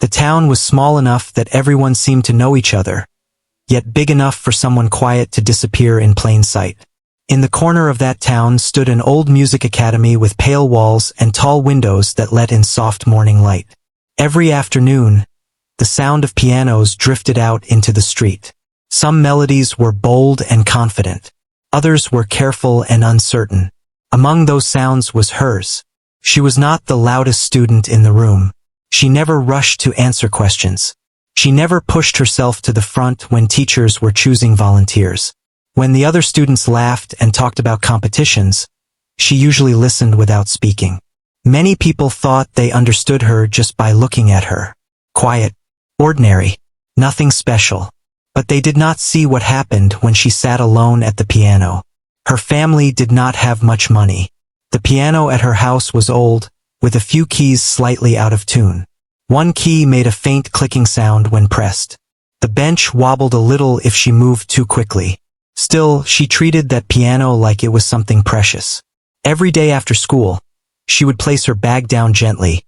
The town was small enough that everyone seemed to know each other, yet big enough for someone quiet to disappear in plain sight. In the corner of that town stood an old music academy with pale walls and tall windows that let in soft morning light. Every afternoon, the sound of pianos drifted out into the street. Some melodies were bold and confident. Others were careful and uncertain. Among those sounds was hers. She was not the loudest student in the room. She never rushed to answer questions. She never pushed herself to the front when teachers were choosing volunteers. When the other students laughed and talked about competitions, she usually listened without speaking. Many people thought they understood her just by looking at her. Quiet, ordinary, nothing special. But they did not see what happened when she sat alone at the piano. Her family did not have much money. The piano at her house was old, with a few keys slightly out of tune. One key made a faint clicking sound when pressed. The bench wobbled a little if she moved too quickly. Still, she treated that piano like it was something precious. Every day after school, she would place her bag down gently,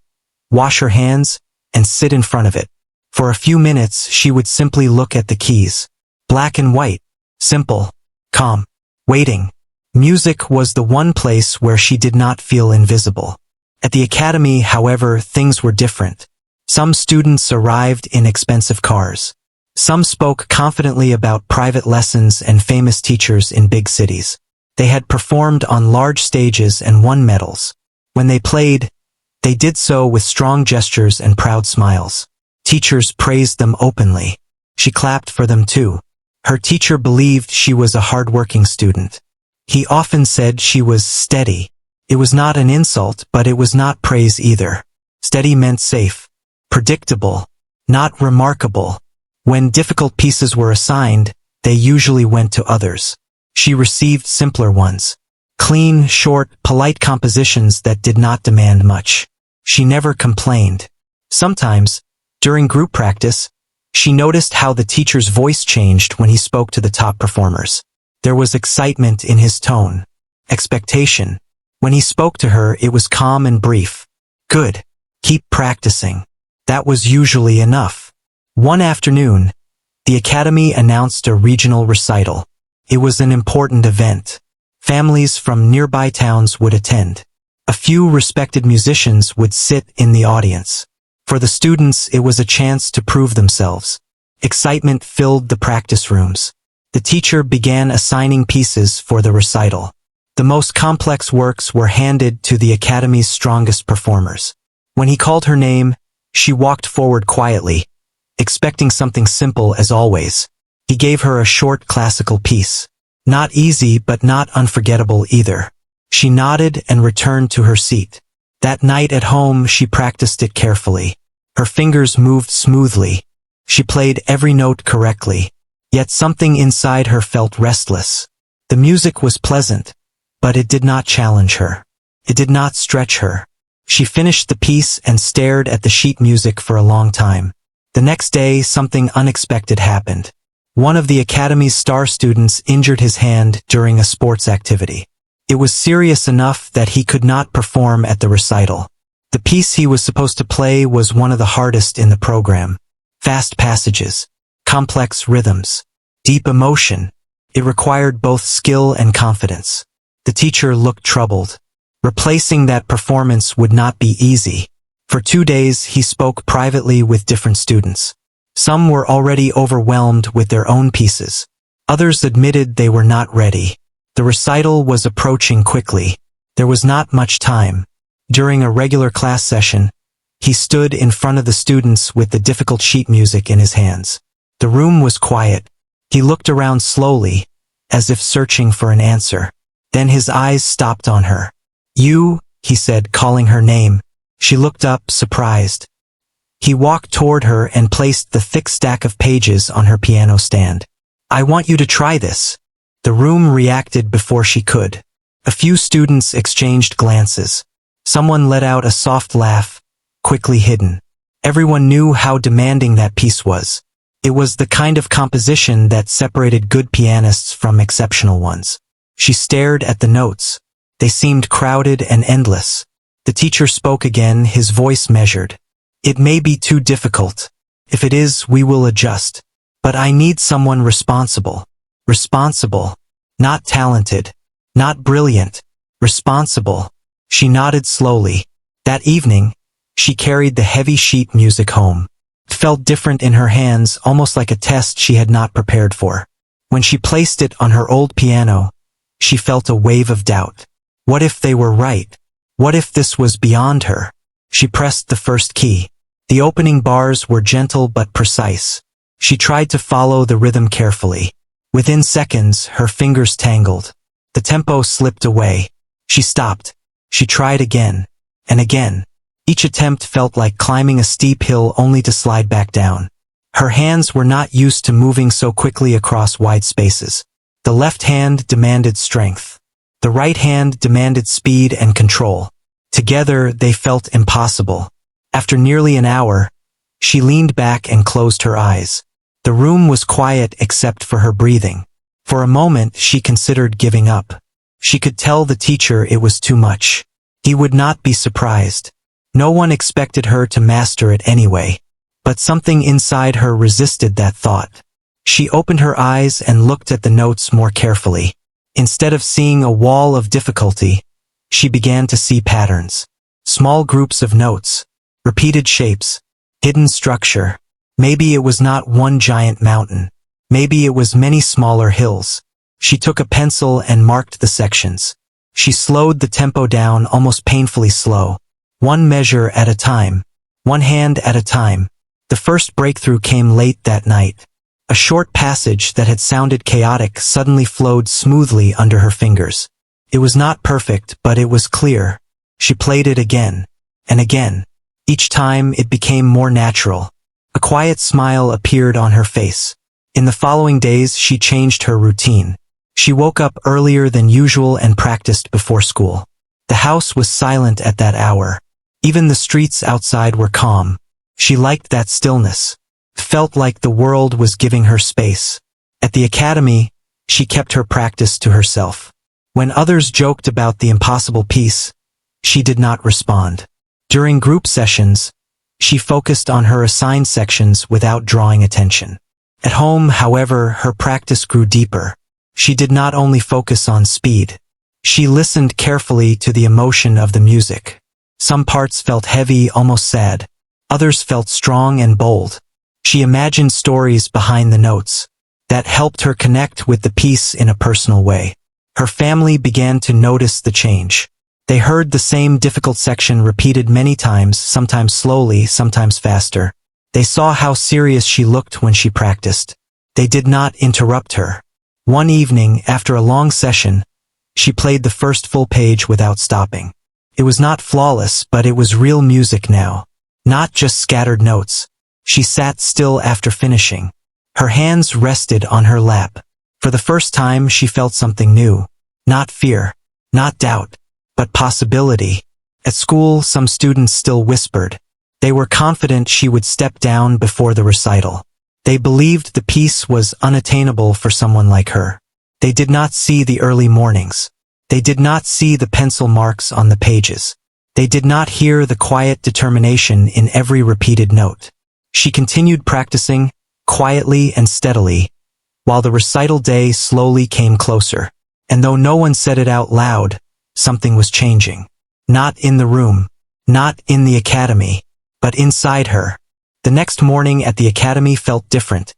wash her hands, and sit in front of it. For a few minutes, she would simply look at the keys. Black and white, simple, calm, waiting. Music was the one place where she did not feel invisible. At the academy, however, things were different. Some students arrived in expensive cars. Some spoke confidently about private lessons and famous teachers in big cities. They had performed on large stages and won medals. When they played, they did so with strong gestures and proud smiles. Teachers praised them openly. She clapped for them too. Her teacher believed she was a hard-working student. He often said she was steady. It was not an insult, but it was not praise either. Steady meant safe, predictable, not remarkable. When difficult pieces were assigned, they usually went to others. She received simpler ones. Clean, short, polite compositions that did not demand much. She never complained. Sometimes, during group practice, she noticed how the teacher's voice changed when he spoke to the top performers. There was excitement in his tone, expectation. When he spoke to her, it was calm and brief. Good. Keep practicing. That was usually enough. One afternoon, the academy announced a regional recital. It was an important event. Families from nearby towns would attend. A few respected musicians would sit in the audience. For the students, it was a chance to prove themselves. Excitement filled the practice rooms. The teacher began assigning pieces for the recital. The most complex works were handed to the academy's strongest performers. When he called her name, she walked forward quietly, expecting something simple as always. He gave her a short classical piece. Not easy, but not unforgettable either. She nodded and returned to her seat. That night at home, she practiced it carefully. Her fingers moved smoothly. She played every note correctly. Yet something inside her felt restless. The music was pleasant, but it did not challenge her. It did not stretch her. She finished the piece and stared at the sheet music for a long time. The next day, something unexpected happened. One of the academy's star students injured his hand during a sports activity. It was serious enough that he could not perform at the recital. The piece he was supposed to play was one of the hardest in the program. Fast passages, complex rhythms, deep emotion. It required both skill and confidence. The teacher looked troubled. Replacing that performance would not be easy. For 2 days, he spoke privately with different students. Some were already overwhelmed with their own pieces. Others admitted they were not ready. The recital was approaching quickly. There was not much time. During a regular class session, he stood in front of the students with the difficult sheet music in his hands. The room was quiet. He looked around slowly, as if searching for an answer. Then his eyes stopped on her. "You," he said, calling her name. She looked up, surprised. He walked toward her and placed the thick stack of pages on her piano stand. "I want you to try this." The room reacted before she could. A few students exchanged glances. Someone let out a soft laugh, quickly hidden. Everyone knew how demanding that piece was. It was the kind of composition that separated good pianists from exceptional ones. She stared at the notes. They seemed crowded and endless. The teacher spoke again, his voice measured. It may be too difficult. If it is, we will adjust. But I need someone responsible. Responsible. Not talented. Not brilliant. Responsible. She nodded slowly. That evening, she carried the heavy sheet music home. It felt different in her hands, almost like a test she had not prepared for. When she placed it on her old piano, she felt a wave of doubt. What if they were right? What if this was beyond her? She pressed the first key. The opening bars were gentle but precise. She tried to follow the rhythm carefully. Within seconds, her fingers tangled. The tempo slipped away. She stopped. She tried again. And again. Each attempt felt like climbing a steep hill only to slide back down. Her hands were not used to moving so quickly across wide spaces. The left hand demanded strength. The right hand demanded speed and control. Together, they felt impossible. After nearly an hour, she leaned back and closed her eyes. The room was quiet except for her breathing. For a moment, she considered giving up. She could tell the teacher it was too much. He would not be surprised. No one expected her to master it anyway. But something inside her resisted that thought. She opened her eyes and looked at the notes more carefully. Instead of seeing a wall of difficulty, she began to see patterns. Small groups of notes. Repeated shapes. Hidden structure. Maybe it was not one giant mountain. Maybe it was many smaller hills. She took a pencil and marked the sections. She slowed the tempo down, almost painfully slow. One measure at a time. One hand at a time. The first breakthrough came late that night. A short passage that had sounded chaotic suddenly flowed smoothly under her fingers. It was not perfect, but it was clear. She played it again. And again. Each time it became more natural. A quiet smile appeared on her face. In the following days, she changed her routine. She woke up earlier than usual and practiced before school. The house was silent at that hour. Even the streets outside were calm. She liked that stillness. Felt like the world was giving her space. At the academy, she kept her practice to herself. When others joked about the impossible piece, she did not respond. During group sessions, she focused on her assigned sections without drawing attention. At home, however, her practice grew deeper. She did not only focus on speed. She listened carefully to the emotion of the music. Some parts felt heavy, almost sad. Others felt strong and bold. She imagined stories behind the notes that helped her connect with the piece in a personal way. Her family began to notice the change. They heard the same difficult section repeated many times, sometimes slowly, sometimes faster. They saw how serious she looked when she practiced. They did not interrupt her. One evening, after a long session, she played the first full page without stopping. It was not flawless, but it was real music now. Not just scattered notes. She sat still after finishing. Her hands rested on her lap. For the first time, she felt something new. Not fear. Not doubt. But possibility. At school, some students still whispered. They were confident she would step down before the recital. They believed the piece was unattainable for someone like her. They did not see the early mornings. They did not see the pencil marks on the pages. They did not hear the quiet determination in every repeated note. She continued practicing, quietly and steadily, while the recital day slowly came closer. And though no one said it out loud, something was changing. Not in the room, not in the academy, but inside her. The next morning at the academy felt different,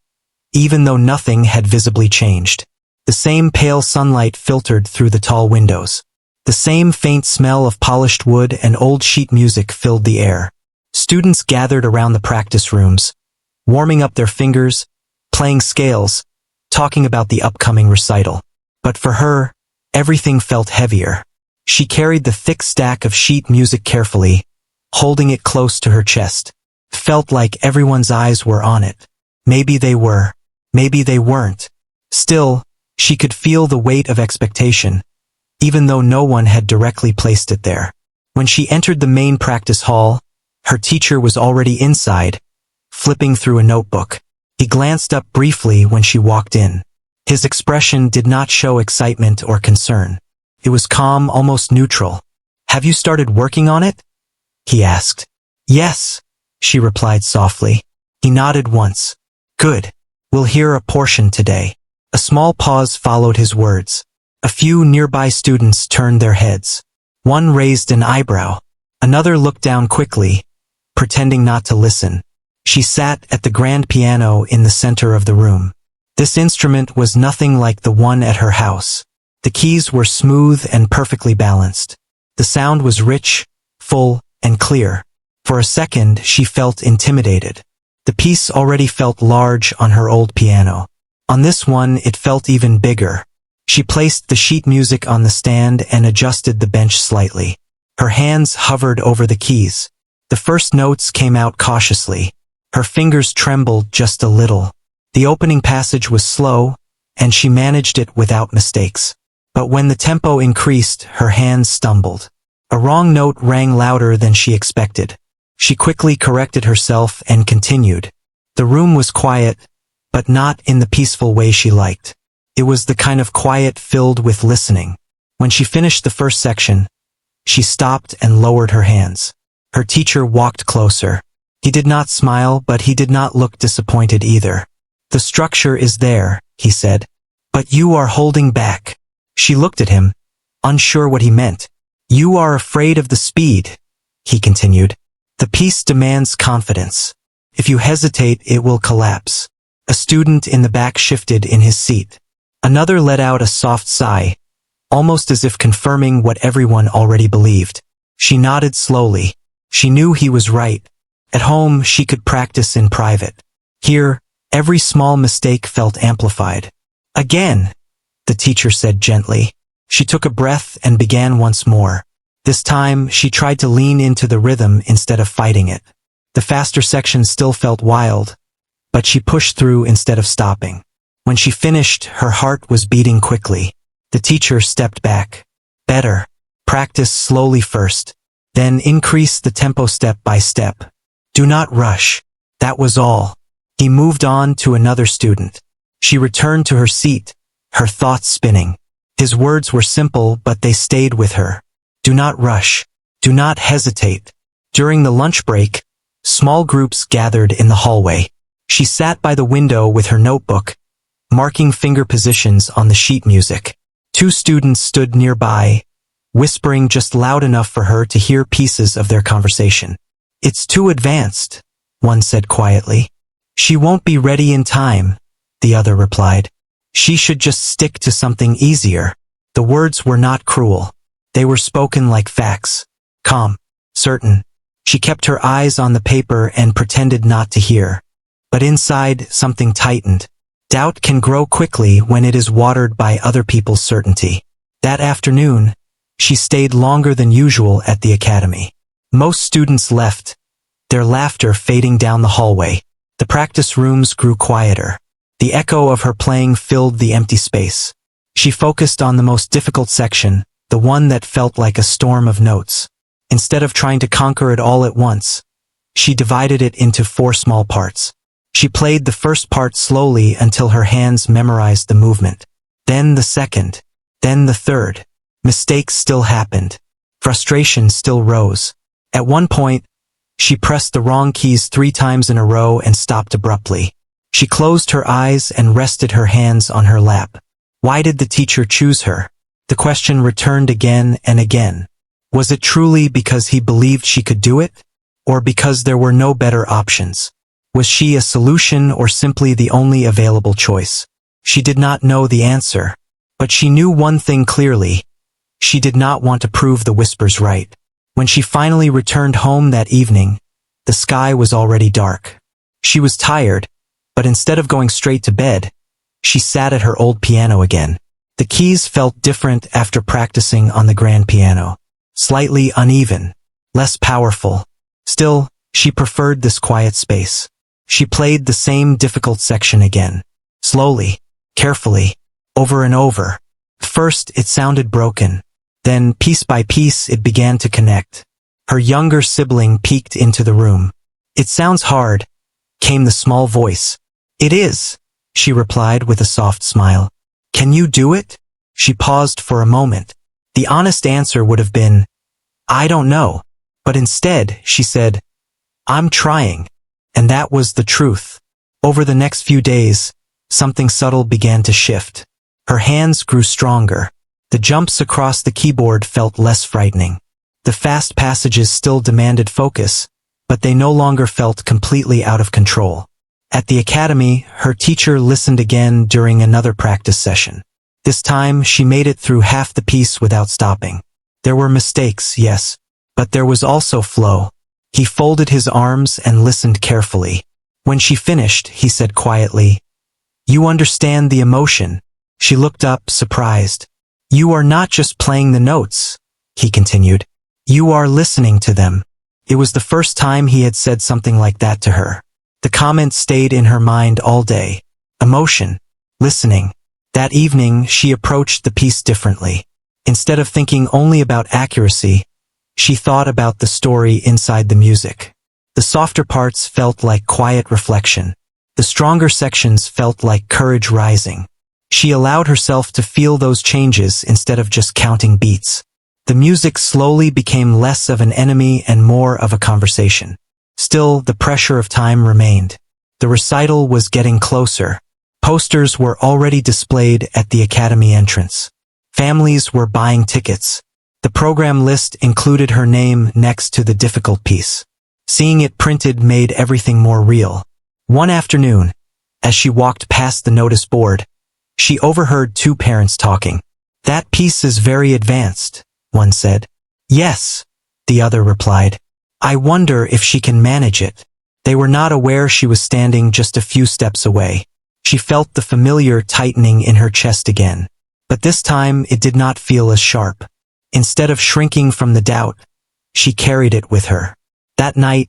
even though nothing had visibly changed. The same pale sunlight filtered through the tall windows. The same faint smell of polished wood and old sheet music filled the air. Students gathered around the practice rooms, warming up their fingers, playing scales, talking about the upcoming recital. But for her, everything felt heavier. She carried the thick stack of sheet music carefully, holding it close to her chest. Felt like everyone's eyes were on it. Maybe they were. Maybe they weren't. Still, she could feel the weight of expectation, even though no one had directly placed it there. When she entered the main practice hall, her teacher was already inside, flipping through a notebook. He glanced up briefly when she walked in. His expression did not show excitement or concern. It was calm, almost neutral. "Have you started working on it?" he asked. "Yes," she replied softly. He nodded once. Good. We'll hear a portion today. A small pause followed his words. A few nearby students turned their heads. One raised an eyebrow. Another looked down quickly, pretending not to listen. She sat at the grand piano in the center of the room. This instrument was nothing like the one at her house. The keys were smooth and perfectly balanced. The sound was rich, full, and clear. For a second, she felt intimidated. The piece already felt large on her old piano. On this one, it felt even bigger. She placed the sheet music on the stand and adjusted the bench slightly. Her hands hovered over the keys. The first notes came out cautiously. Her fingers trembled just a little. The opening passage was slow, and she managed it without mistakes. But when the tempo increased, her hands stumbled. A wrong note rang louder than she expected. She quickly corrected herself and continued. The room was quiet, but not in the peaceful way she liked. It was the kind of quiet filled with listening. When she finished the first section, she stopped and lowered her hands. Her teacher walked closer. He did not smile, but he did not look disappointed either. The structure is there, he said. But you are holding back. She looked at him, unsure what he meant. You are afraid of the speed, he continued. The piece demands confidence. If you hesitate, it will collapse. A student in the back shifted in his seat. Another let out a soft sigh, almost as if confirming what everyone already believed. She nodded slowly. She knew he was right. At home, she could practice in private. Here, every small mistake felt amplified. Again, the teacher said gently. She took a breath and began once more. This time, she tried to lean into the rhythm instead of fighting it. The faster section still felt wild, but she pushed through instead of stopping. When she finished, her heart was beating quickly. The teacher stepped back. Better. Practice slowly first. Then increase the tempo step by step. Do not rush. That was all. He moved on to another student. She returned to her seat, her thoughts spinning. His words were simple, but they stayed with her. Do not rush. Do not hesitate. During the lunch break, small groups gathered in the hallway. She sat by the window with her notebook, marking finger positions on the sheet music. Two students stood nearby, whispering just loud enough for her to hear pieces of their conversation. It's too advanced, one said quietly. She won't be ready in time, the other replied. She should just stick to something easier. The words were not cruel. They were spoken like facts. Calm, certain. She kept her eyes on the paper and pretended not to hear. But inside, something tightened. Doubt can grow quickly when it is watered by other people's certainty. That afternoon, she stayed longer than usual at the academy. Most students left, their laughter fading down the hallway. The practice rooms grew quieter. The echo of her playing filled the empty space. She focused on the most difficult section, the one that felt like a storm of notes. Instead of trying to conquer it all at once, she divided it into 4 small parts. She played the first part slowly until her hands memorized the movement. Then the second. Then the third. Mistakes still happened. Frustration still rose. At one point, she pressed the wrong keys 3 times in a row and stopped abruptly. She closed her eyes and rested her hands on her lap. Why did the teacher choose her? The question returned again and again. Was it truly because he believed she could do it? Or because there were no better options? Was she a solution or simply the only available choice? She did not know the answer. But she knew one thing clearly. She did not want to prove the whispers right. When she finally returned home that evening, the sky was already dark. She was tired, but instead of going straight to bed, she sat at her old piano again. The keys felt different after practicing on the grand piano. Slightly uneven, less powerful. Still, she preferred this quiet space. She played the same difficult section again. Slowly, carefully, over and over. First, it sounded broken. Then, piece by piece, it began to connect. Her younger sibling peeked into the room. It sounds hard, came the small voice. It is, she replied with a soft smile. Can you do it? She paused for a moment. The honest answer would have been, I don't know. But instead, she said, I'm trying. And that was the truth. Over the next few days, something subtle began to shift. Her hands grew stronger. The jumps across the keyboard felt less frightening. The fast passages still demanded focus, but they no longer felt completely out of control. At the academy, her teacher listened again during another practice session. This time, she made it through half the piece without stopping. There were mistakes, yes, but there was also flow. He folded his arms and listened carefully. When she finished, he said quietly, "You understand the emotion." She looked up, surprised. "You are not just playing the notes," he continued. "You are listening to them." It was the first time he had said something like that to her. The comment stayed in her mind all day. Emotion. Listening. That evening, she approached the piece differently. Instead of thinking only about accuracy, she thought about the story inside the music. The softer parts felt like quiet reflection. The stronger sections felt like courage rising. She allowed herself to feel those changes instead of just counting beats. The music slowly became less of an enemy and more of a conversation. Still, the pressure of time remained. The recital was getting closer. Posters were already displayed at the academy entrance. Families were buying tickets. The program list included her name next to the difficult piece. Seeing it printed made everything more real. One afternoon, as she walked past the notice board, she overheard two parents talking. "That piece is very advanced," one said. "Yes," the other replied. "I wonder if she can manage it." They were not aware she was standing just a few steps away. She felt the familiar tightening in her chest again. But this time it did not feel as sharp. Instead of shrinking from the doubt, she carried it with her. That night,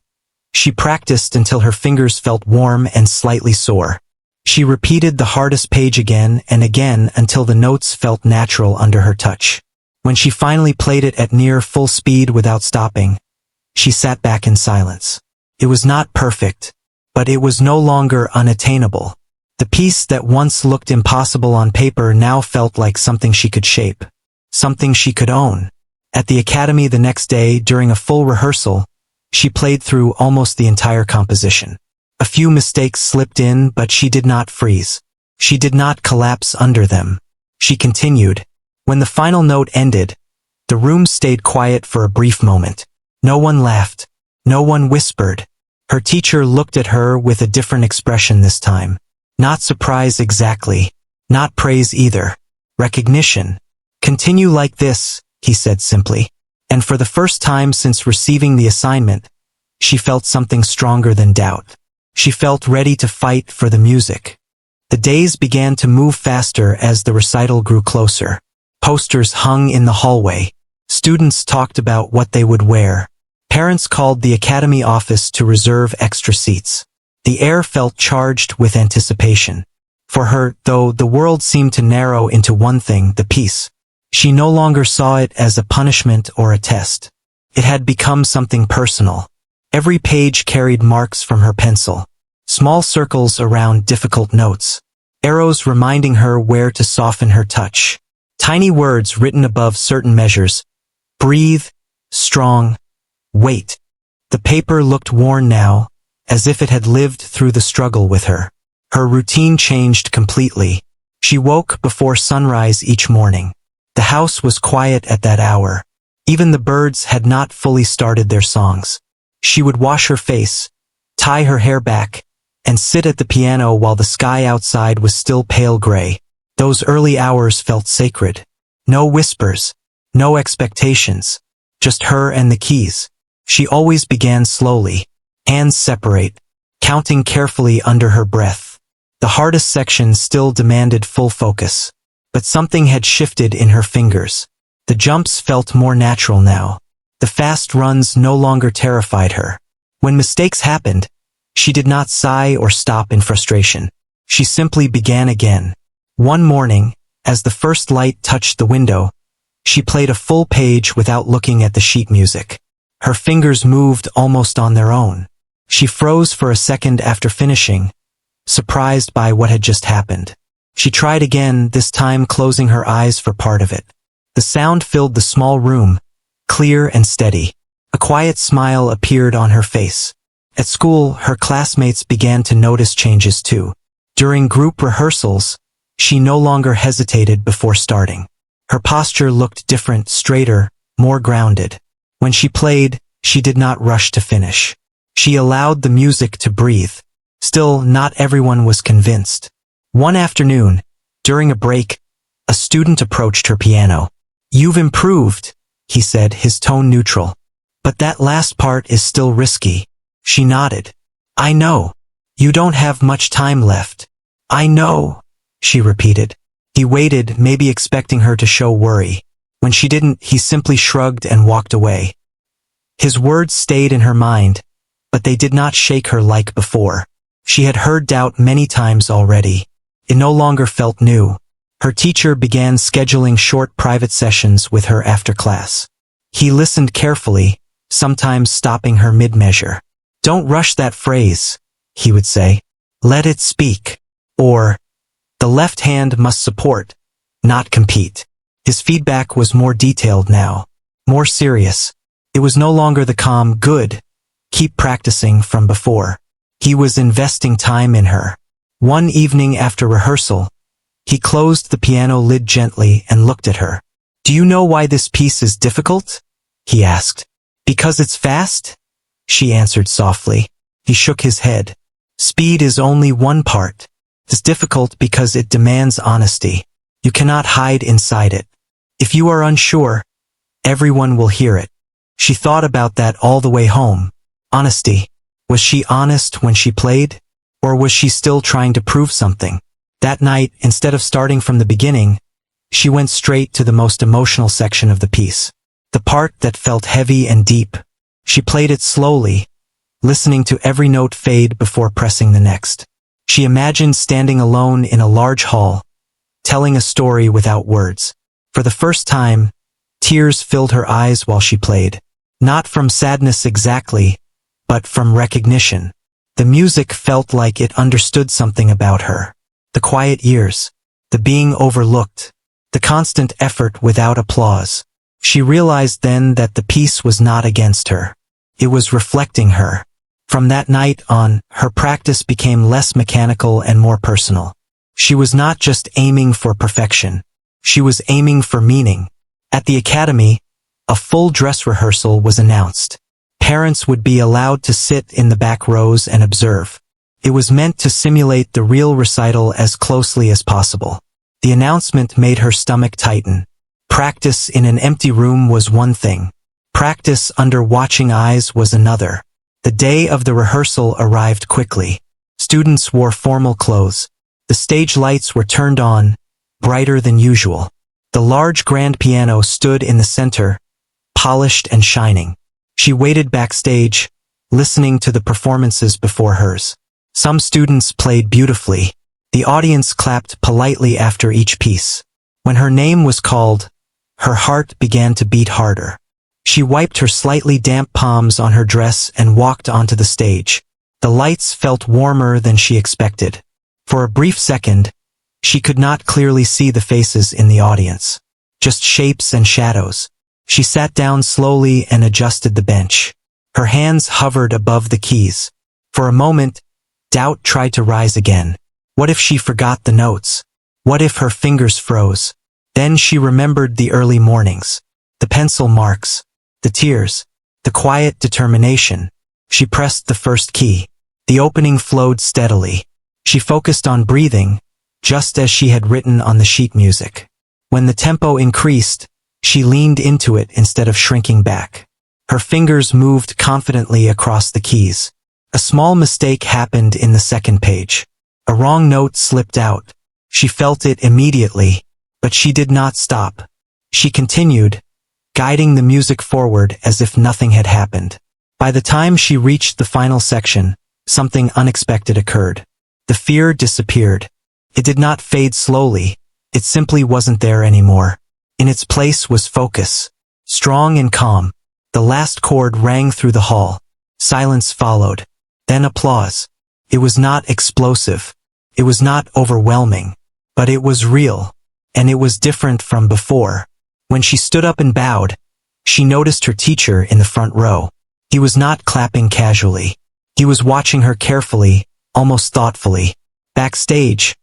she practiced until her fingers felt warm and slightly sore. She repeated the hardest page again and again until the notes felt natural under her touch. When she finally played it at near full speed without stopping, she sat back in silence. It was not perfect, but it was no longer unattainable. The piece that once looked impossible on paper now felt like something she could shape, something she could own. At the academy the next day, during a full rehearsal, she played through almost the entire composition. A few mistakes slipped in, but she did not freeze. She did not collapse under them. She continued. When the final note ended, the room stayed quiet for a brief moment. No one laughed. No one whispered. Her teacher looked at her with a different expression this time. Not surprise exactly. Not praise either. Recognition. "Continue like this," he said simply. And for the first time since receiving the assignment, she felt something stronger than doubt. She felt ready to fight for the music. The days began to move faster as the recital grew closer. Posters hung in the hallway. Students talked about what they would wear. Parents called the academy office to reserve extra seats. The air felt charged with anticipation. For her, though, the world seemed to narrow into one thing, the piece. She no longer saw it as a punishment or a test. It had become something personal. Every page carried marks from her pencil. Small circles around difficult notes. Arrows reminding her where to soften her touch. Tiny words written above certain measures. Breathe, strong, wait. The paper looked worn now, as if it had lived through the struggle with her. Her routine changed completely. She woke before sunrise each morning. The house was quiet at that hour. Even the birds had not fully started their songs. She would wash her face, tie her hair back, and sit at the piano while the sky outside was still pale gray. Those early hours felt sacred. No whispers, no expectations, just her and the keys. She always began slowly, hands separate, counting carefully under her breath. The hardest section still demanded full focus, but something had shifted in her fingers. The jumps felt more natural now. The fast runs no longer terrified her. When mistakes happened, she did not sigh or stop in frustration. She simply began again. One morning, as the first light touched the window, she played a full page without looking at the sheet music. Her fingers moved almost on their own. She froze for a second after finishing, surprised by what had just happened. She tried again, this time closing her eyes for part of it. The sound filled the small room, clear and steady. A quiet smile appeared on her face. At school, her classmates began to notice changes too. During group rehearsals, she no longer hesitated before starting. Her posture looked different, straighter, more grounded. When she played, she did not rush to finish. She allowed the music to breathe. Still, not everyone was convinced. One afternoon, during a break, a student approached her piano. "You've improved," he said, his tone neutral. "But that last part is still risky." She nodded. "I know. You don't have much time left." "I know," she repeated. He waited, maybe expecting her to show worry. When she didn't, he simply shrugged and walked away. His words stayed in her mind, but they did not shake her like before. She had heard doubt many times already. It no longer felt new. Her teacher began scheduling short private sessions with her after class. He listened carefully, sometimes stopping her mid-measure. "Don't rush that phrase," he would say. "Let it speak." Or, "The left hand must support, not compete." His feedback was more detailed now, more serious. It was no longer the calm, "Good, keep practicing" from before. He was investing time in her. One evening after rehearsal, he closed the piano lid gently and looked at her. "Do you know why this piece is difficult?" he asked. "Because it's fast?" she answered softly. He shook his head. "Speed is only one part. It's difficult because it demands honesty. You cannot hide inside it. If you are unsure, everyone will hear it." She thought about that all the way home. Honesty. Was she honest when she played? Or was she still trying to prove something? That night, instead of starting from the beginning, she went straight to the most emotional section of the piece. The part that felt heavy and deep. She played it slowly, listening to every note fade before pressing the next. She imagined standing alone in a large hall, telling a story without words. For the first time, tears filled her eyes while she played. Not from sadness exactly, but from recognition. The music felt like it understood something about her. The quiet years, the being overlooked, the constant effort without applause. She realized then that the piece was not against her. It was reflecting her. From that night on, her practice became less mechanical and more personal. She was not just aiming for perfection. She was aiming for meaning. At the academy, a full dress rehearsal was announced. Parents would be allowed to sit in the back rows and observe. It was meant to simulate the real recital as closely as possible. The announcement made her stomach tighten. Practice in an empty room was one thing. Practice under watching eyes was another. The day of the rehearsal arrived quickly. Students wore formal clothes. The stage lights were turned on, brighter than usual. The large grand piano stood in the center, polished and shining. She waited backstage, listening to the performances before hers. Some students played beautifully. The audience clapped politely after each piece. When her name was called, her heart began to beat harder. She wiped her slightly damp palms on her dress and walked onto the stage. The lights felt warmer than she expected. For a brief second, she could not clearly see the faces in the audience. Just shapes and shadows. She sat down slowly and adjusted the bench. Her hands hovered above the keys. For a moment, doubt tried to rise again. What if she forgot the notes? What if her fingers froze? Then she remembered the early mornings, the pencil marks, the tears, the quiet determination. She pressed the first key. The opening flowed steadily. She focused on breathing, just as she had written on the sheet music. When the tempo increased, she leaned into it instead of shrinking back. Her fingers moved confidently across the keys. A small mistake happened in the second page. A wrong note slipped out. She felt it immediately, but she did not stop. She continued, guiding the music forward as if nothing had happened. By the time she reached the final section, something unexpected occurred. The fear disappeared. It did not fade slowly. It simply wasn't there anymore. In its place was focus, strong and calm. The last chord rang through the hall. Silence followed. Then applause. It was not explosive. It was not overwhelming. But it was real. And it was different from before. When she stood up and bowed, she noticed her teacher in the front row. He was not clapping casually. He was watching her carefully, almost thoughtfully. Backstage,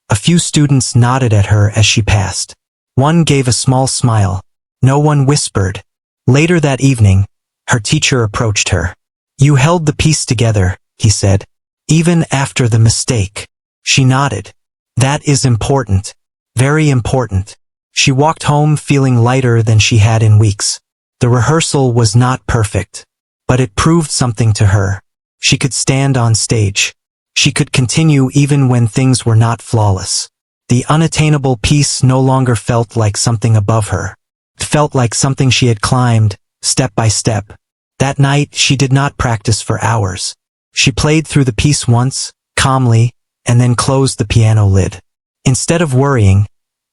a few students nodded at her as she passed. One gave a small smile. No one whispered. Later that evening, her teacher approached her. "You held the piece together," he said. "Even after the mistake." She nodded. "That is important. Very important." She walked home feeling lighter than she had in weeks. The rehearsal was not perfect, but it proved something to her. She could stand on stage. She could continue even when things were not flawless. The unattainable piece no longer felt like something above her. It felt like something she had climbed, step by step. That night, she did not practice for hours. She played through the piece once, calmly, and then closed the piano lid. Instead of worrying,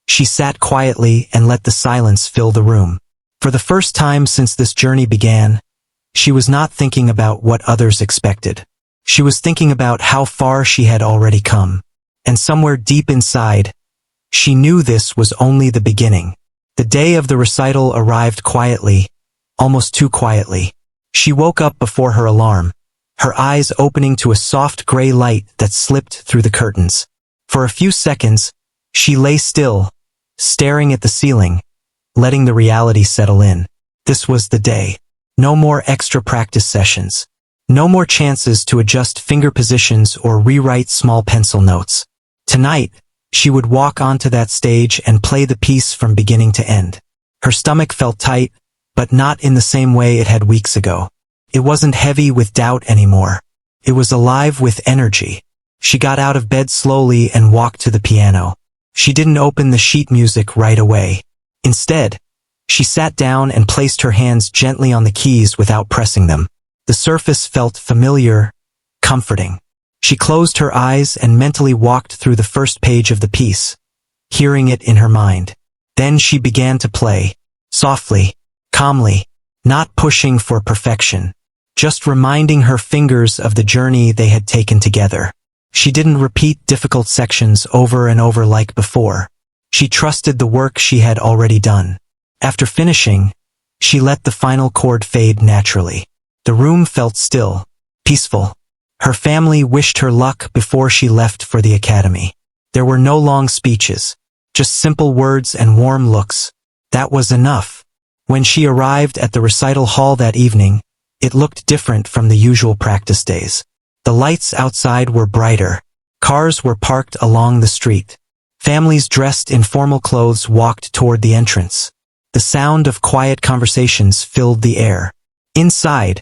she sat quietly and let the silence fill the room. For the first time since this journey began, she was not thinking about what others expected. She was thinking about how far she had already come. And somewhere deep inside, she knew this was only the beginning. The day of the recital arrived quietly, almost too quietly. She woke up before her alarm, her eyes opening to a soft gray light that slipped through the curtains. For a few seconds, she lay still, staring at the ceiling, letting the reality settle in. This was the day. No more extra practice sessions. No more chances to adjust finger positions or rewrite small pencil notes. Tonight, she would walk onto that stage and play the piece from beginning to end. Her stomach felt tight, but not in the same way it had weeks ago. It wasn't heavy with doubt anymore. It was alive with energy. She got out of bed slowly and walked to the piano. She didn't open the sheet music right away. Instead, she sat down and placed her hands gently on the keys without pressing them. The surface felt familiar, comforting. She closed her eyes and mentally walked through the first page of the piece, hearing it in her mind. Then she began to play, softly, calmly, not pushing for perfection, just reminding her fingers of the journey they had taken together. She didn't repeat difficult sections over and over like before. She trusted the work she had already done. After finishing, she let the final chord fade naturally. The room felt still, peaceful. Her family wished her luck before she left for the academy. There were no long speeches, just simple words and warm looks. That was enough. When she arrived at the recital hall that evening, it looked different from the usual practice days. The lights outside were brighter. Cars were parked along the street. Families dressed in formal clothes walked toward the entrance. The sound of quiet conversations filled the air. Inside,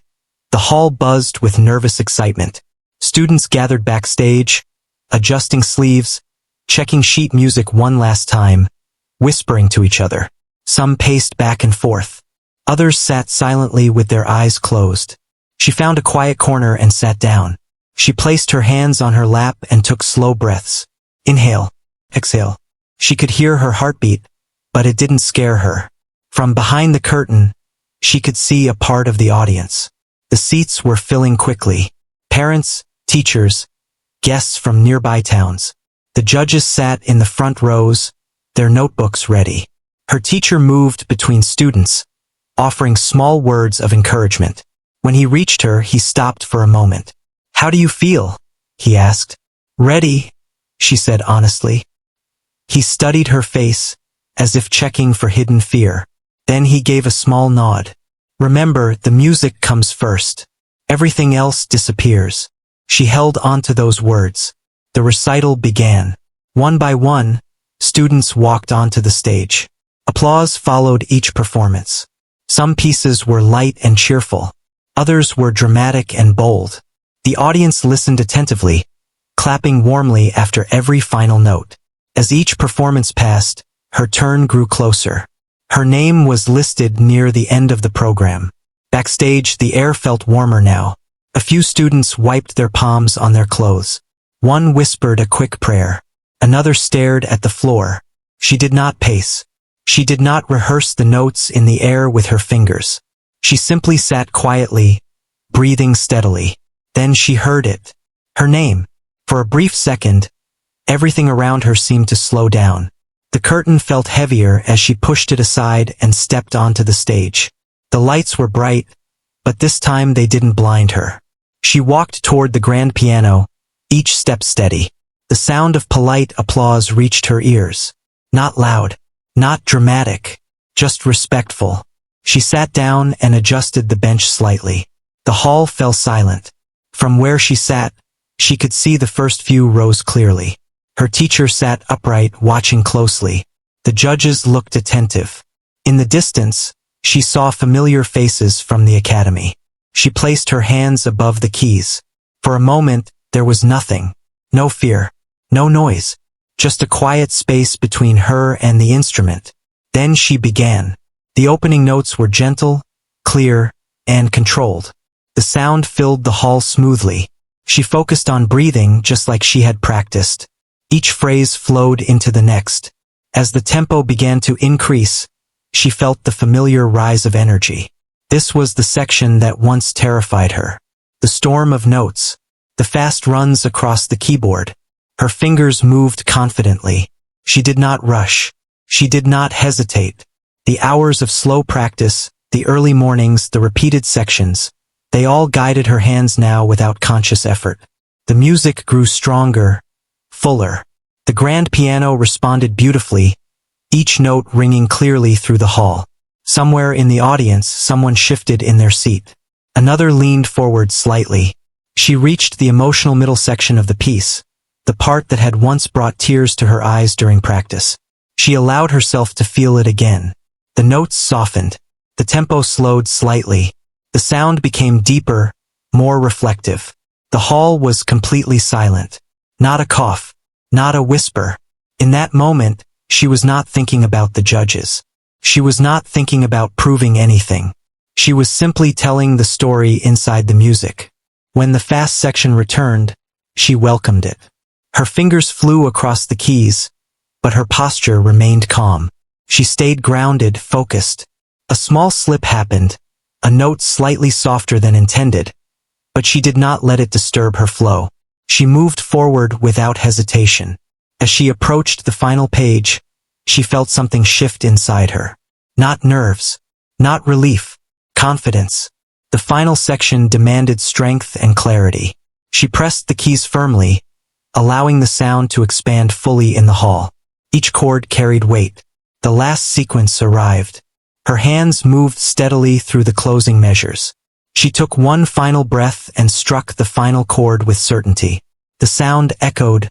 the hall buzzed with nervous excitement. Students gathered backstage, adjusting sleeves, checking sheet music one last time, whispering to each other. Some paced back and forth. Others sat silently with their eyes closed. She found a quiet corner and sat down. She placed her hands on her lap and took slow breaths. Inhale, exhale. She could hear her heartbeat, but it didn't scare her. From behind the curtain, she could see a part of the audience. The seats were filling quickly. Parents, teachers, guests from nearby towns. The judges sat in the front rows, their notebooks ready. Her teacher moved between students, offering small words of encouragement. When he reached her, he stopped for a moment. "How do you feel?" he asked. "Ready," she said honestly. He studied her face, as if checking for hidden fear. Then he gave a small nod. "Remember, the music comes first. Everything else disappears." She held on to those words. The recital began. One by one, students walked onto the stage. Applause followed each performance. Some pieces were light and cheerful. Others were dramatic and bold. The audience listened attentively, clapping warmly after every final note. As each performance passed, her turn grew closer. Her name was listed near the end of the program. Backstage, the air felt warmer now. A few students wiped their palms on their clothes. One whispered a quick prayer. Another stared at the floor. She did not pace. She did not rehearse the notes in the air with her fingers. She simply sat quietly, breathing steadily. Then she heard it. Her name. For a brief second, everything around her seemed to slow down. The curtain felt heavier as she pushed it aside and stepped onto the stage. The lights were bright, but this time they didn't blind her. She walked toward the grand piano, each step steady. The sound of polite applause reached her ears. Not loud, not dramatic, just respectful. She sat down and adjusted the bench slightly. The hall fell silent. From where she sat, she could see the first few rows clearly. Her teacher sat upright, watching closely. The judges looked attentive. In the distance, she saw familiar faces from the academy. She placed her hands above the keys. For a moment, there was nothing. No fear. No noise. Just a quiet space between her and the instrument. Then she began. The opening notes were gentle, clear, and controlled. The sound filled the hall smoothly. She focused on breathing just like she had practiced. Each phrase flowed into the next. As the tempo began to increase, she felt the familiar rise of energy. This was the section that once terrified her. The storm of notes. The fast runs across the keyboard. Her fingers moved confidently. She did not rush. She did not hesitate. The hours of slow practice, the early mornings, the repeated sections, they all guided her hands now without conscious effort. The music grew stronger, fuller. The grand piano responded beautifully, each note ringing clearly through the hall. Somewhere in the audience, someone shifted in their seat. Another leaned forward slightly. She reached the emotional middle section of the piece, the part that had once brought tears to her eyes during practice. She allowed herself to feel it again. The notes softened. The tempo slowed slightly. The sound became deeper, more reflective. The hall was completely silent. Not a cough. Not a whisper. In that moment, she was not thinking about the judges. She was not thinking about proving anything. She was simply telling the story inside the music. When the fast section returned, she welcomed it. Her fingers flew across the keys, but her posture remained calm. She stayed grounded, focused. A small slip happened, a note slightly softer than intended, but she did not let it disturb her flow. She moved forward without hesitation. As she approached the final page, she felt something shift inside her. Not nerves, not relief, confidence. The final section demanded strength and clarity. She pressed the keys firmly, allowing the sound to expand fully in the hall. Each chord carried weight. The last sequence arrived. Her hands moved steadily through the closing measures. She took one final breath and struck the final chord with certainty. The sound echoed,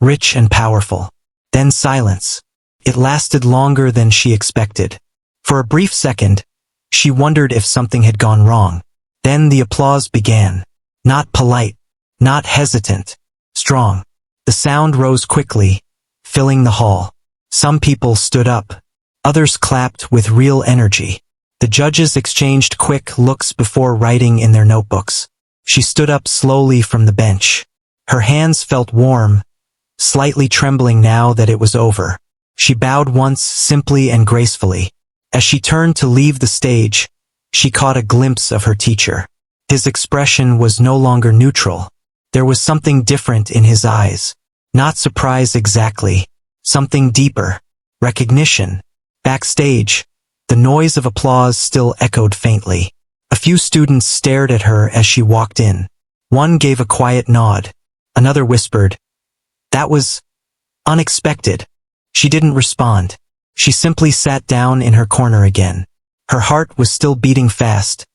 rich and powerful. Then silence. It lasted longer than she expected. For a brief second, she wondered if something had gone wrong. Then the applause began. Not polite, not hesitant, strong. The sound rose quickly, filling the hall. Some people stood up. Others clapped with real energy. The judges exchanged quick looks before writing in their notebooks. She stood up slowly from the bench. Her hands felt warm, slightly trembling now that it was over. She bowed once simply and gracefully. As she turned to leave the stage, she caught a glimpse of her teacher. His expression was no longer neutral. There was something different in his eyes. Not surprise exactly. Something deeper. Recognition. Backstage, the noise of applause still echoed faintly. A few students stared at her as she walked in. One gave a quiet nod. Another whispered, "That was unexpected." She didn't respond. She simply sat down in her corner again. Her heart was still beating fast,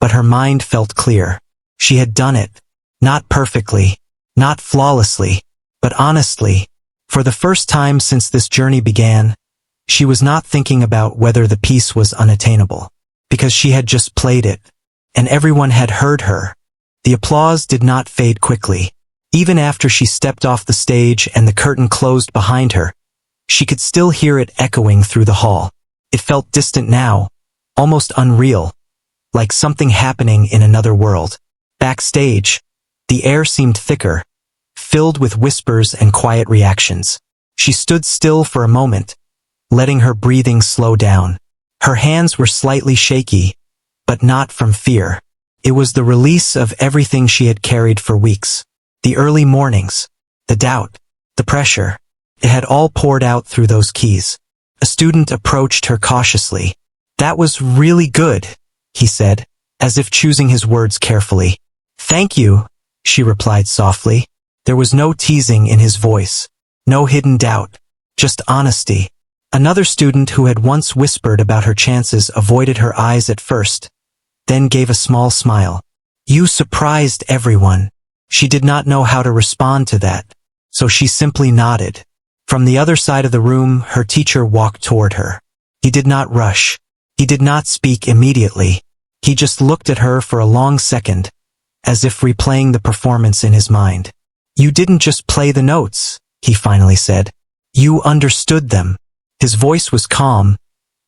but her mind felt clear. She had done it. Not perfectly, not flawlessly, but honestly. For the first time since this journey began, she was not thinking about whether the piece was unattainable, because she had just played it, and everyone had heard her. The applause did not fade quickly. Even after she stepped off the stage and the curtain closed behind her, she could still hear it echoing through the hall. It felt distant now, almost unreal, like something happening in another world. Backstage, the air seemed thicker, filled with whispers and quiet reactions. She stood still for a moment, letting her breathing slow down. Her hands were slightly shaky, but not from fear. It was the release of everything she had carried for weeks. The early mornings, the doubt, the pressure. It had all poured out through those keys. A student approached her cautiously. "That was really good," he said, as if choosing his words carefully. "Thank you," she replied softly. There was no teasing in his voice, no hidden doubt, just honesty. Another student who had once whispered about her chances avoided her eyes at first, then gave a small smile. "You surprised everyone." She did not know how to respond to that, so she simply nodded. From the other side of the room, her teacher walked toward her. He did not rush. He did not speak immediately. He just looked at her for a long second, as if replaying the performance in his mind. "You didn't just play the notes," he finally said. "You understood them." His voice was calm,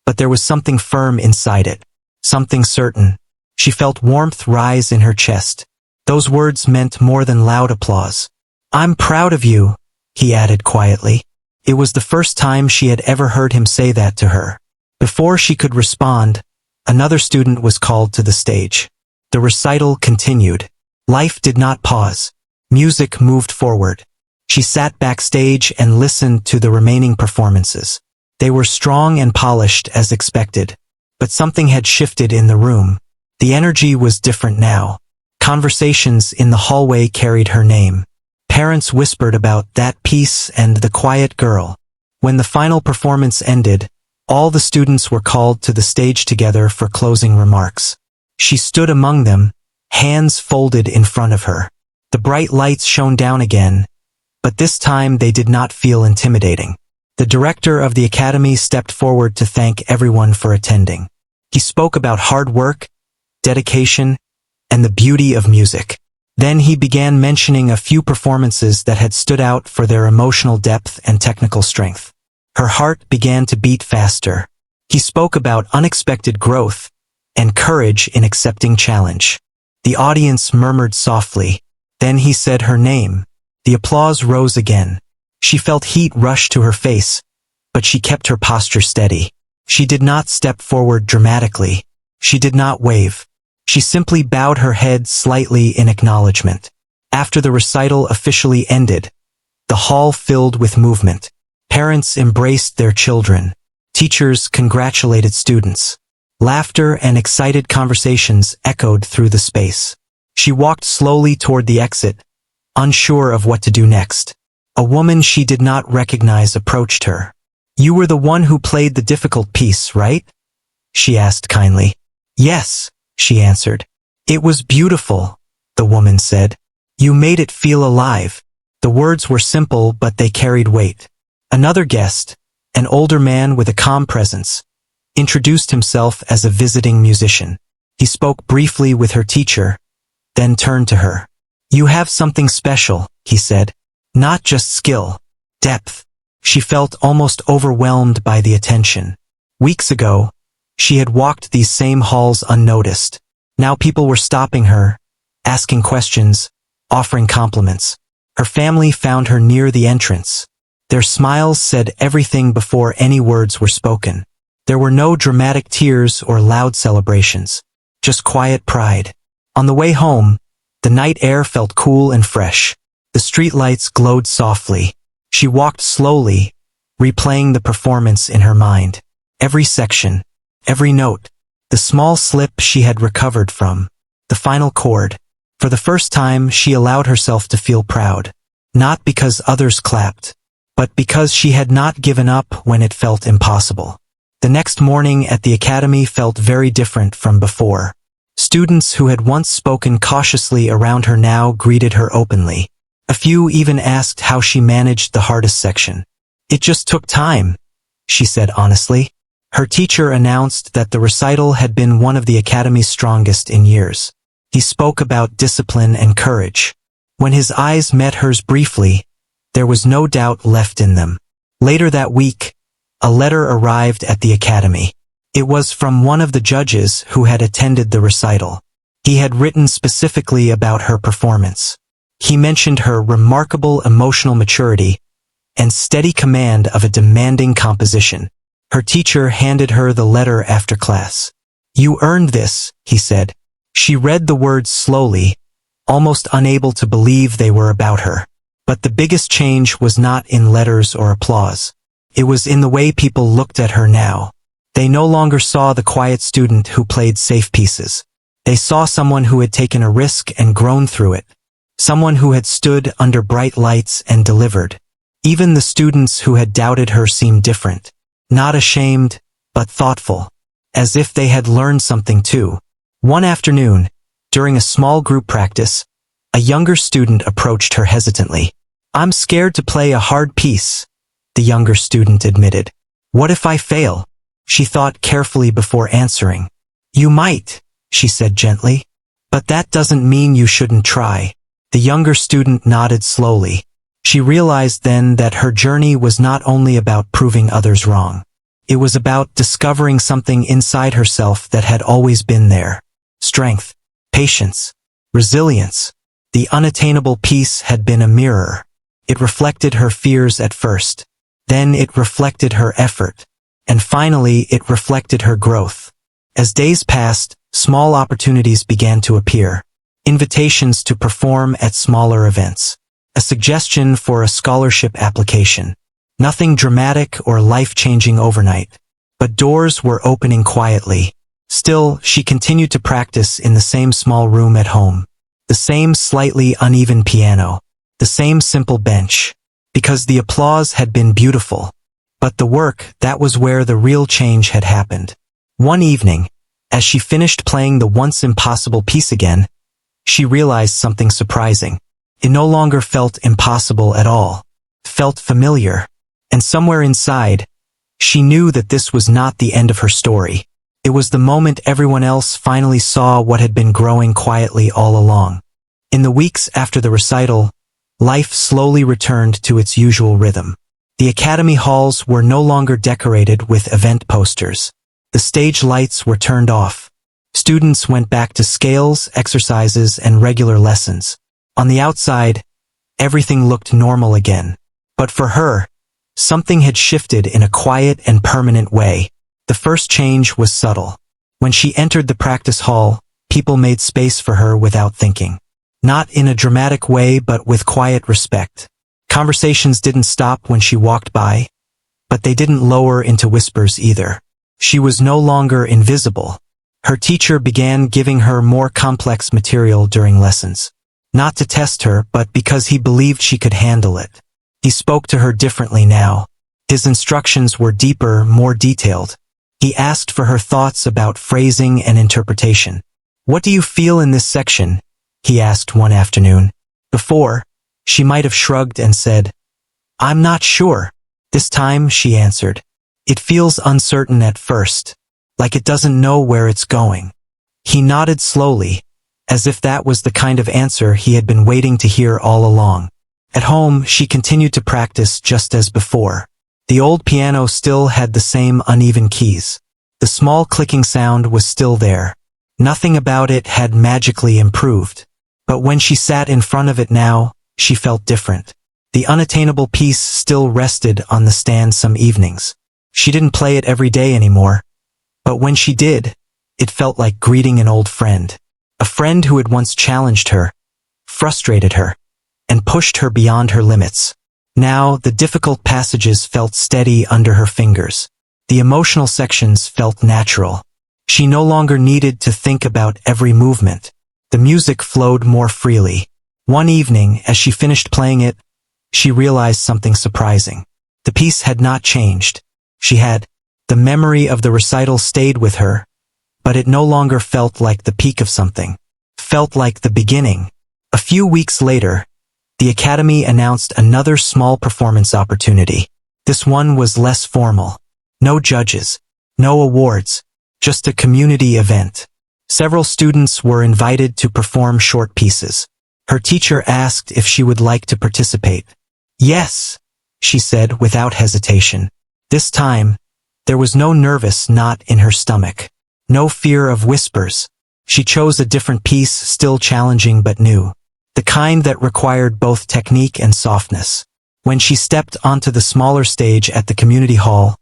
but there was something firm inside it, something certain. She felt warmth rise in her chest. Those words meant more than loud applause. "I'm proud of you," he added quietly. It was the first time she had ever heard him say that to her. Before she could respond, another student was called to the stage. The recital continued. Life did not pause. Music moved forward. She sat backstage and listened to the remaining performances. They were strong and polished as expected, but something had shifted in the room. The energy was different now. Conversations in the hallway carried her name. Parents whispered about that piece and the quiet girl. When the final performance ended, all the students were called to the stage together for closing remarks. She stood among them, hands folded in front of her. The bright lights shone down again, but this time they did not feel intimidating. The director of the academy stepped forward to thank everyone for attending. He spoke about hard work, dedication, and the beauty of music. Then he began mentioning a few performances that had stood out for their emotional depth and technical strength. Her heart began to beat faster. He spoke about unexpected growth and courage in accepting challenge. The audience murmured softly. Then he said her name. The applause rose again. She felt heat rush to her face, but she kept her posture steady. She did not step forward dramatically. She did not wave. She simply bowed her head slightly in acknowledgement. After the recital officially ended, the hall filled with movement. Parents embraced their children. Teachers congratulated students. Laughter and excited conversations echoed through the space. She walked slowly toward the exit, unsure of what to do next. A woman she did not recognize approached her. "You were the one who played the difficult piece, right?" she asked kindly. "Yes," she answered. "It was beautiful," the woman said. "You made it feel alive." The words were simple, but they carried weight. Another guest, an older man with a calm presence, introduced himself as a visiting musician. He spoke briefly with her teacher, then turned to her. "You have something special," he said. "Not just skill, depth." She felt almost overwhelmed by the attention. Weeks ago, she had walked these same halls unnoticed. Now people were stopping her, asking questions, offering compliments. Her family found her near the entrance. Their smiles said everything before any words were spoken. There were no dramatic tears or loud celebrations, just quiet pride. On the way home, the night air felt cool and fresh. The streetlights glowed softly. She walked slowly, replaying the performance in her mind. Every section, every note, the small slip she had recovered from, the final chord. For the first time, she allowed herself to feel proud. Not because others clapped, but because she had not given up when it felt impossible. The next morning at the academy felt very different from before. Students who had once spoken cautiously around her now greeted her openly. A few even asked how she managed the hardest section. "It just took time," she said honestly. Her teacher announced that the recital had been one of the academy's strongest in years. He spoke about discipline and courage. When his eyes met hers briefly, there was no doubt left in them. Later that week, a letter arrived at the academy. It was from one of the judges who had attended the recital. He had written specifically about her performance. He mentioned her remarkable emotional maturity and steady command of a demanding composition. Her teacher handed her the letter after class. "You earned this," he said. She read the words slowly, almost unable to believe they were about her. But the biggest change was not in letters or applause. It was in the way people looked at her now. They no longer saw the quiet student who played safe pieces. They saw someone who had taken a risk and grown through it. Someone who had stood under bright lights and delivered. Even the students who had doubted her seemed different. Not ashamed, but thoughtful. As if they had learned something too. One afternoon, during a small group practice, a younger student approached her hesitantly. "I'm scared to play a hard piece," the younger student admitted. "What if I fail?" She thought carefully before answering. "You might," she said gently. "But that doesn't mean you shouldn't try." The younger student nodded slowly. She realized then that her journey was not only about proving others wrong. It was about discovering something inside herself that had always been there. Strength, patience, resilience. The unattainable piece had been a mirror. It reflected her fears at first. Then it reflected her effort. And finally, it reflected her growth. As days passed, small opportunities began to appear. Invitations to perform at smaller events. A suggestion for a scholarship application. Nothing dramatic or life-changing overnight. But doors were opening quietly. Still, she continued to practice in the same small room at home. The same slightly uneven piano. The same simple bench. Because the applause had been beautiful. But the work, that was where the real change had happened. One evening, as she finished playing the once impossible piece again, she realized something surprising. It no longer felt impossible at all. It felt familiar. And somewhere inside, she knew that this was not the end of her story. It was the moment everyone else finally saw what had been growing quietly all along. In the weeks after the recital, life slowly returned to its usual rhythm. The academy halls were no longer decorated with event posters. The stage lights were turned off. Students went back to scales, exercises, and regular lessons. On the outside, everything looked normal again. But for her, something had shifted in a quiet and permanent way. The first change was subtle. When she entered the practice hall, people made space for her without thinking. Not in a dramatic way, but with quiet respect. Conversations didn't stop when she walked by, but they didn't lower into whispers either. She was no longer invisible. Her teacher began giving her more complex material during lessons. Not to test her, but because he believed she could handle it. He spoke to her differently now. His instructions were deeper, more detailed. He asked for her thoughts about phrasing and interpretation. "What do you feel in this section?" he asked one afternoon. Before, she might have shrugged and said, "I'm not sure." This time, she answered, "It feels uncertain at first, like it doesn't know where it's going." He nodded slowly, as if that was the kind of answer he had been waiting to hear all along. At home, she continued to practice just as before. The old piano still had the same uneven keys. The small clicking sound was still there. Nothing about it had magically improved. But when she sat in front of it now, she felt different. The unattainable piece still rested on the stand some evenings. She didn't play it every day anymore. But when she did, it felt like greeting an old friend. A friend who had once challenged her, frustrated her, and pushed her beyond her limits. Now, the difficult passages felt steady under her fingers. The emotional sections felt natural. She no longer needed to think about every movement. The music flowed more freely. One evening, as she finished playing it, she realized something surprising. The piece had not changed. She had. The memory of the recital stayed with her, but it no longer felt like the peak of something. Felt like the beginning. A few weeks later, the Academy announced another small performance opportunity. This one was less formal. No judges, no awards, just a community event. Several students were invited to perform short pieces. Her teacher asked if she would like to participate. "Yes," she said without hesitation. This time, there was no nervous knot in her stomach. No fear of whispers. She chose a different piece, still challenging but new. The kind that required both technique and softness. When she stepped onto the smaller stage at the community hall,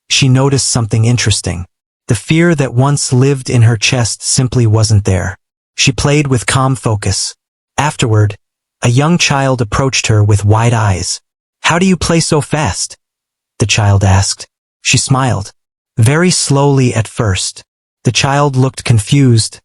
she noticed something interesting. The fear that once lived in her chest simply wasn't there. She played with calm focus. Afterward, a young child approached her with wide eyes. "How do you play so fast?" the child asked. She smiled. Very slowly at first. The child looked confused,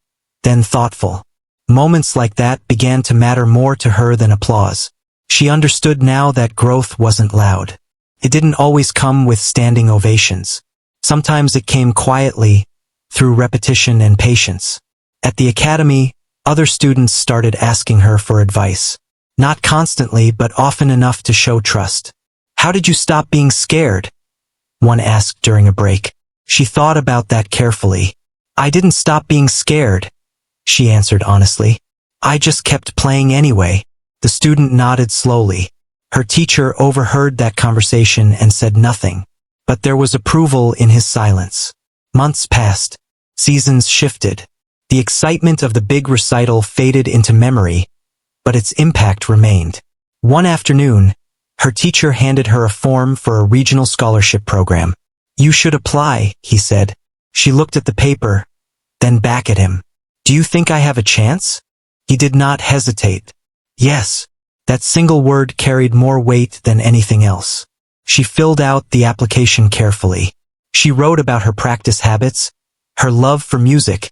then thoughtful. Moments like that began to matter more to her than applause. She understood now that growth wasn't loud. It didn't always come with standing ovations. Sometimes it came quietly, through repetition and patience. At the academy, other students started asking her for advice. Not constantly, but often enough to show trust. "How did you stop being scared?" one asked during a break. She thought about that carefully. "I didn't stop being scared," she answered honestly. "I just kept playing anyway." The student nodded slowly. Her teacher overheard that conversation and said nothing. But there was approval in his silence. Months passed. Seasons shifted. The excitement of the big recital faded into memory, but its impact remained. One afternoon, her teacher handed her a form for a regional scholarship program. "You should apply," he said. She looked at the paper, then back at him. "Do you think I have a chance?" He did not hesitate. "Yes." That single word carried more weight than anything else. She filled out the application carefully. She wrote about her practice habits, her love for music,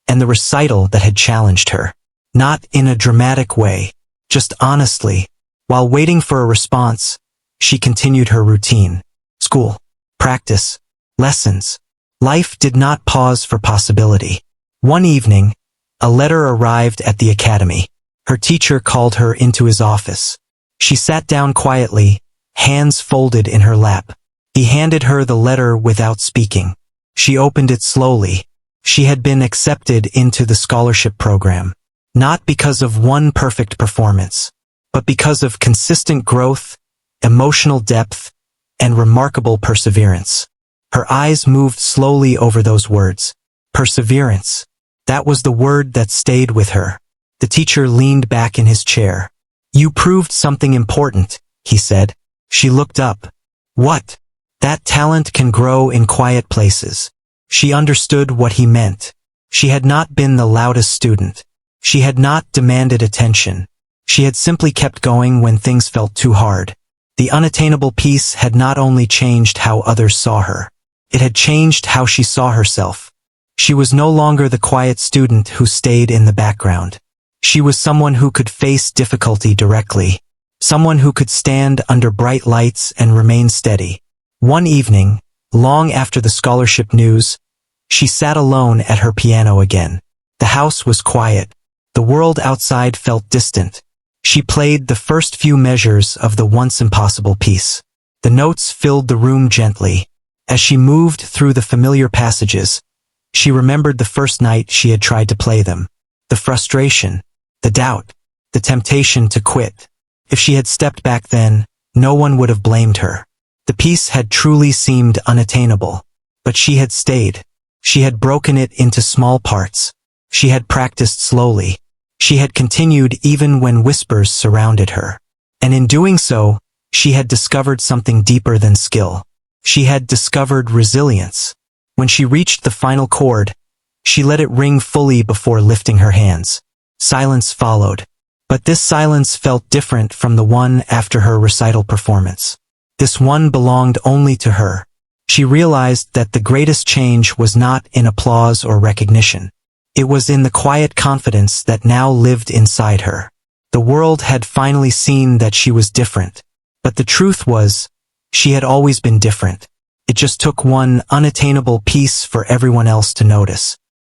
and the recital that had challenged her. Not in a dramatic way, just honestly. While waiting for a response, she continued her routine. School, practice, lessons. Life did not pause for possibility. One evening, a letter arrived at the academy. Her teacher called her into his office. She sat down quietly, hands folded in her lap. He handed her the letter without speaking. She opened it slowly. She had been accepted into the scholarship program. Not because of one perfect performance, but because of consistent growth, emotional depth, and remarkable perseverance. Her eyes moved slowly over those words. Perseverance. That was the word that stayed with her. The teacher leaned back in his chair. "You proved something important," he said. She looked up. "What?" "That talent can grow in quiet places." She understood what he meant. She had not been the loudest student. She had not demanded attention. She had simply kept going when things felt too hard. The unattainable piece had not only changed how others saw her. It had changed how she saw herself. She was no longer the quiet student who stayed in the background. She was someone who could face difficulty directly. Someone who could stand under bright lights and remain steady. One evening, long after the scholarship news, she sat alone at her piano again. The house was quiet. The world outside felt distant. She played the first few measures of the once impossible piece. The notes filled the room gently. As she moved through the familiar passages, she remembered the first night she had tried to play them. The frustration, the doubt, the temptation to quit. If she had stepped back then, no one would have blamed her. The piece had truly seemed unattainable. But she had stayed. She had broken it into small parts. She had practiced slowly. She had continued even when whispers surrounded her. And in doing so, she had discovered something deeper than skill. She had discovered resilience. When she reached the final chord, she let it ring fully before lifting her hands. Silence followed. But this silence felt different from the one after her recital performance. This one belonged only to her. She realized that the greatest change was not in applause or recognition. It was in the quiet confidence that now lived inside her. The world had finally seen that she was different. But the truth was, she had always been different. It just took one unattainable piece for everyone else to notice.